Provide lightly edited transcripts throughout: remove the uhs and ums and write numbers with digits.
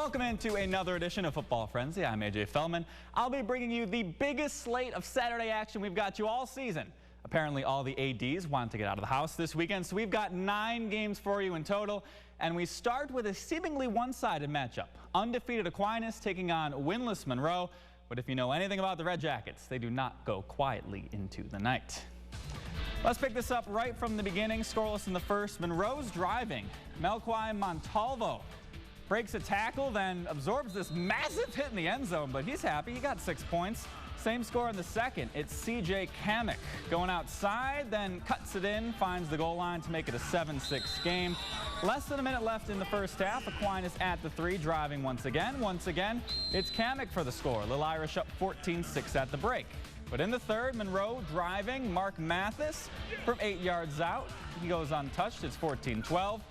Welcome into another edition of Football Frenzy. I'm AJ Feldman. I'll be bringing you the biggest slate of Saturday action we've got you all season. Apparently all the ADs want to get out of the house this weekend, so we've got 9 games for you in total. And we start with a seemingly one-sided matchup. Undefeated Aquinas taking on winless Monroe. But if you know anything about the Red Jackets, they do not go quietly into the night. Let's pick this up right from the beginning. Scoreless in the first. Monroe's driving. Melqui Montalvo breaks a tackle, then absorbs this massive hit in the end zone, but he's happy. He got 6 points. Same score in the second. It's CJ Kamek going outside, then cuts it in, finds the goal line to make it a 7-6 game. Less than a minute left in the first half. Aquinas at the 3, driving once again. Once again, it's Kamek for the score. Little Irish up 14-6 at the break. But in the third, Monroe driving. Mark Mathis from 8 yards out. He goes untouched. It's 14-12.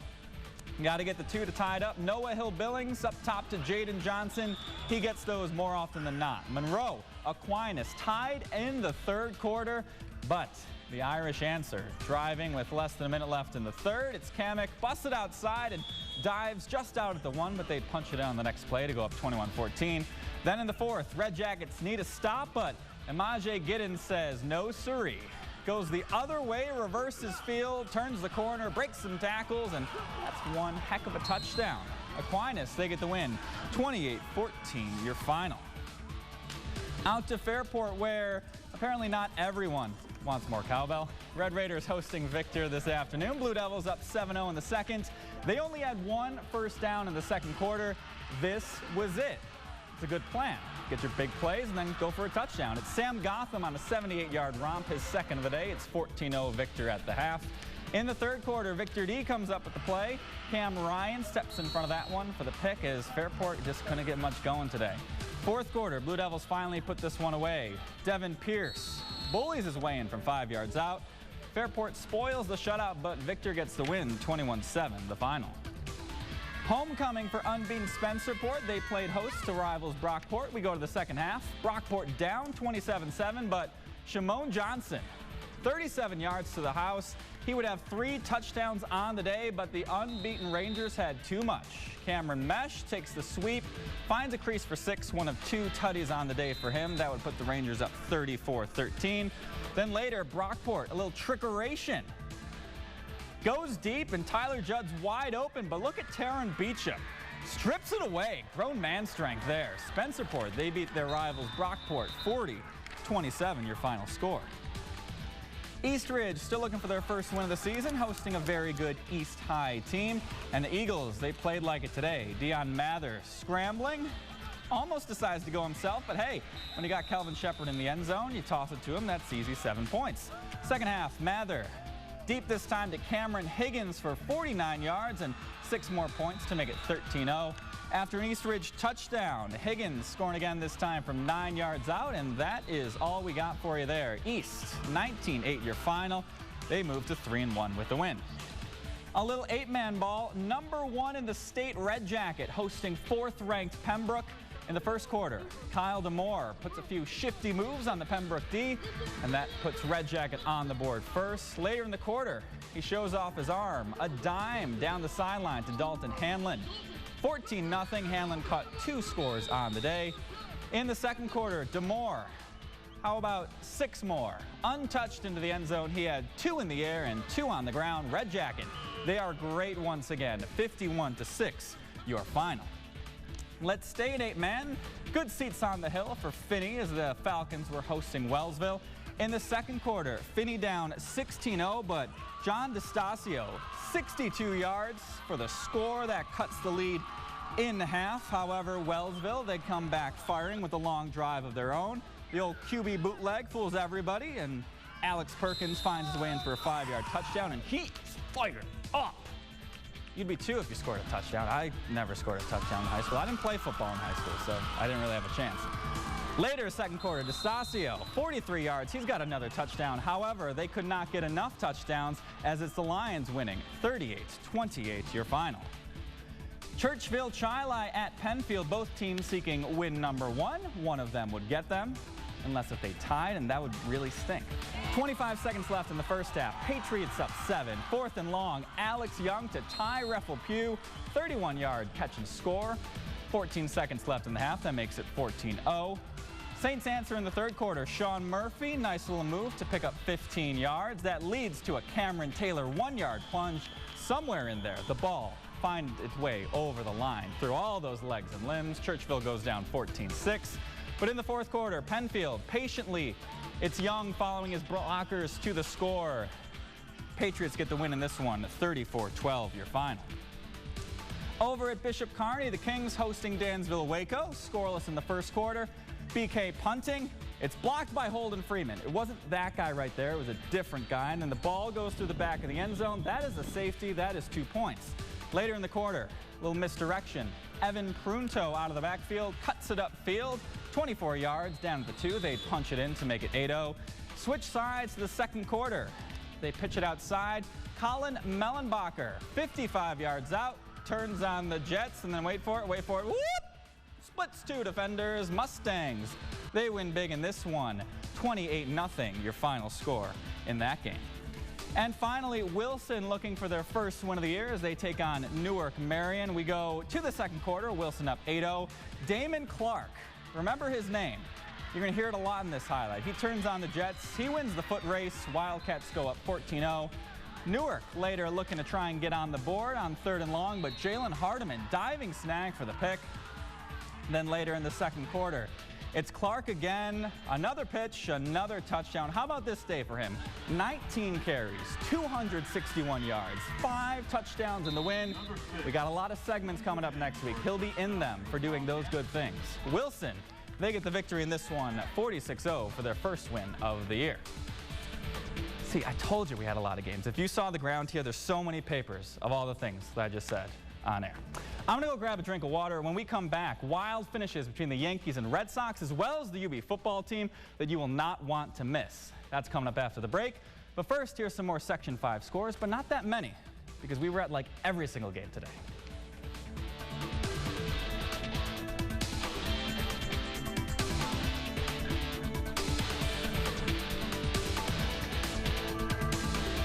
Got to get the 2 to tie it up. Noah Hill-Billings up top to Jaden Johnson. He gets those more often than not. Monroe, Aquinas tied in the third quarter, but the Irish answer. Driving with less than a minute left in the third. It's Kamek, busted outside and dives just out at the 1, but they punch it out on the next play to go up 21-14. Then in the fourth, Red Jackets need a stop, but Imaje Giddens says no siree. Goes the other way, reverses field, turns the corner, breaks some tackles, and that's one heck of a touchdown. Aquinas, they get the win. 28-14, your final. Out to Fairport, where apparently not everyone wants more cowbell. Red Raiders hosting Victor this afternoon. Blue Devils up 7-0 in the second. They only had 1 first down in the second quarter. This was it. It's a good plan. Get your big plays and then go for a touchdown. It's Sam Gotham on a 78-yard romp, his second of the day. It's 14-0 Victor at the half. In the third quarter, Victor D comes up with the play. Cam Ryan steps in front of that one for the pick as Fairport just couldn't get much going today. Fourth quarter, Blue Devils finally put this one away. Devin Pierce bullies his way in from 5 yards out. Fairport spoils the shutout, but Victor gets the win, 21-7, the final. Homecoming for unbeaten Spencerport. They played host to rivals Brockport. We go to the second half. Brockport down 27-7, but Shimon Johnson, 37 yards to the house. He would have 3 touchdowns on the day, but the unbeaten Rangers had too much. Cameron Mesh takes the sweep, finds a crease for 6, one of 2 tutties on the day for him. That would put the Rangers up 34-13. Then later, Brockport, a little trickeration. Goes deep, and Tyler Judd's wide open, but look at Taryn Beecham. Strips it away. Grown man strength there. Spencerport, they beat their rivals Brockport 40-27, your final score. Eastridge still looking for their first win of the season, hosting a very good East High team. And the Eagles, they played like it today. Dion Mather scrambling. Almost decides to go himself, but hey, when you got Kelvin Shepard in the end zone, you toss it to him. That's easy, 7 points. Second half, Mather deep this time to Cameron Higgins for 49 yards and 6 more points to make it 13-0. After an Eastridge touchdown, Higgins scoring again this time from 9 yards out, and that is all we got for you there. East, 19-8 your final. They move to 3-1 with the win. A little 8-man ball, number 1 in the state Red Jacket, hosting 4th-ranked Pembroke. In the first quarter, Kyle DeMore puts a few shifty moves on the Pembroke D, and that puts Red Jacket on the board first. Later in the quarter, he shows off his arm. A dime down the sideline to Dalton Hanlon. 14-0, Hanlon caught 2 scores on the day. In the second quarter, DeMore, how about 6 more? Untouched into the end zone. He had 2 in the air and 2 on the ground. Red Jacket, they are great once again. 51-6, your final. Let's stay in 8-man. Good seats on the hill for Finney as the Falcons were hosting Wellsville. In the second quarter, Finney down 16-0, but John DeStasio, 62 yards for the score that cuts the lead in half. However, Wellsville, they come back firing with a long drive of their own. The old QB bootleg fools everybody, and Alex Perkins finds his way in for a 5-yard touchdown, and he's fired up. You'd be too if you scored a touchdown. I never scored a touchdown in high school. I didn't play football in high school, so I didn't really have a chance. Later, second quarter, DeStasio, 43 yards. He's got another touchdown. However, they could not get enough touchdowns as it's the Lions winning 38-28, your final. Churchville Chili at Pennfield, both teams seeking win number 1. One of them would get them. unless if they tied, and that would really stink. 25 seconds left in the first half. Patriots up 7. 4th and long. Alex Young to tie Reffel Pugh. 31-yard catch and score. 14 seconds left in the half. That makes it 14-0. Saints answer in the third quarter. Sean Murphy, nice little move to pick up 15 yards. That leads to a Cameron Taylor 1-yard plunge somewhere in there. The ball finds its way over the line through all those legs and limbs. Churchville goes down 14-6. But in the fourth quarter, Pennfield patiently, it's Young following his blockers to the score. Patriots get the win in this one, 34-12, your final. Over at Bishop Kearney, the Kings hosting Danville Waco, scoreless in the first quarter. BK punting. It's blocked by Holden Freeman. It wasn't that guy right there. It was a different guy. And then the ball goes through the back of the end zone. That is a safety. That is 2 points. Later in the quarter, a little misdirection. Evan Prunto out of the backfield, cuts it upfield. 24 yards down to the 2. They punch it in to make it 8-0. Switch sides to the second quarter. They pitch it outside. Colin Mellenbacher, 55 yards out, turns on the Jets, and then wait for it, whoop! Splits 2 defenders, Mustangs. They win big in this one, 28-0, your final score in that game. And finally, Wilson looking for their first win of the year as they take on Newark Marion. We go to the second quarter, Wilson up 8-0. Damon Clark, remember his name. You're going to hear it a lot in this highlight. He turns on the Jets. He wins the foot race. Wildcats go up 14-0. Newark later looking to try and get on the board on 3rd and long, but Jalen Hardiman diving snag for the pick. Then later in the second quarter, it's Clark again, another pitch, another touchdown. How about this day for him? 19 carries, 261 yards, 5 touchdowns in the win. We got a lot of segments coming up next week. He'll be in them for doing those good things. Wilson, they get the victory in this one, 46-0 for their first win of the year. See, I told you we had a lot of games. If you saw the ground here, there's so many papers of all the things that I just said on air. I'm going to go grab a drink of water. When we come back, wild finishes between the Yankees and Red Sox, as well as the UB football team that you will not want to miss. That's coming up after the break. But first, here's some more Section 5 scores, but not that many, because we were at like every single game today.